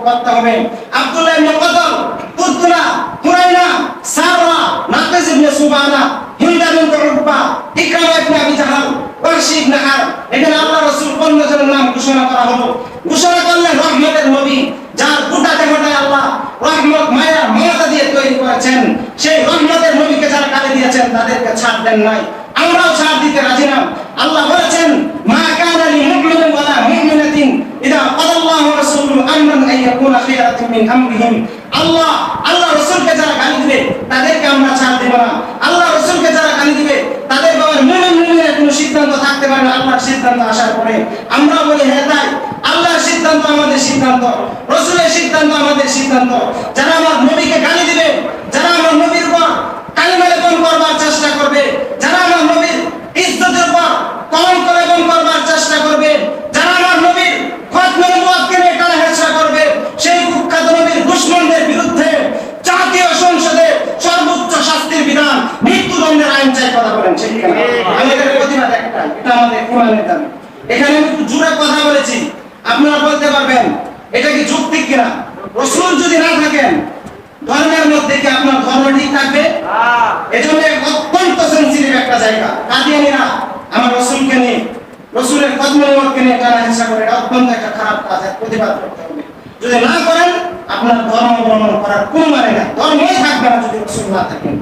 করতে হবে। আব্দুল্লাহ ইবনে কদর, কুতলা, হুরাইনা, সারা, নাকিস ইবনে সুবানা, হিন্দা বিনত উকবা, ইকরামা ইবনে আবি জাহাল, ওয়াহশি ইবনে হারব, এখানে আল্লাহ রাসূল 15 জনের নাম ঘোষণা করা হলো। ঘোষণা করলেন রহমতের নবী, যার গোটা দেহটাই আল্লাহ রহমত মায়া মমতা দিয়ে তৈরি করেছেন, সেই রহমতের নবীকে যারা গালি দিয়েছেন তাদেরকে ছাড় দেন নাই, আমরাও ছাড় দিতে রাজি না। আল্লাহ বলেছেন মা কানা লিল মুমিনিন ওয়ালা মুমিনাতিন ইযা ক্বাদাল্লাহু ওয়া রাসূলুহু আমরান আন ইয়াকুনা খায়রাতুম মিন আমরিহিম। আল্লাহ রাসূলকে যারা গালি দিবে তাদেরকে আমরা ছাড় দেব না। আল্লাহ রাসূলকে যারা গালি দিবে তাদের ব্যাপারে মুমিনের কোনো সিদ্ধান্ত থাকতে পারে না আল্লাহর সিদ্ধান্ত আসার পরে। আমরা বলি হ্যাঁ তাই, আল্লাহর সিদ্ধান্ত আমাদের সিদ্ধান্ত, রাসূলের সিদ্ধান্ত আমাদের সিদ্ধান্ত। যারা আমার নবীকে গালি দিবে, যারা আমার নবীর উপর কালিমা লেপন করবার চেষ্টা করবে, যারা আমার নবীর ইজ্জতের উপর কলঙ্ক লেপন করবার চেষ্টা করবে, যারা আমার নবীর খতমে নবুয়তকে নিয়ে টানাহেঁচড়া করবে, সেই কুখ্যাত নবীর দুশমনদের বিরুদ্ধে জাতীয় সংসদে সর্বোচ্চ শাস্তির বিধান, মৃত্যুদণ্ডের আইন চাই। কথা বলেন ঠিক কিনা? আমাদের প্রতিবাদ একটাই, এটা আমাদের ইমানের দাবি। এখানে আমি একটু জোরে কথা বলেছি, আপনারা বলতে পারবেন এটা কি যৌক্তিক কিনা? রাসূল যদি না থাকেন ধর্মের মধ্যে কি আপনার ধর্ম ঠিক থাকবে? এজন্য অত্যন্ত সেনসিটিভ একটা জায়গা। কাদিয়ানীরা আমার রাসূলকে নিয়ে, রাসূলের খতমে নবুয়তকে নিয়ে টানাহেঁচড়া করে, এটা অত্যন্ত একটা খারাপ কাজ, এর প্রতিবাদ করতে হবে। যদি না করেন আপনার ধর্ম অবলম্বন করার কোনো মানে নাই, ধর্মই থাকবে না যদি রাসূল না থাকেন।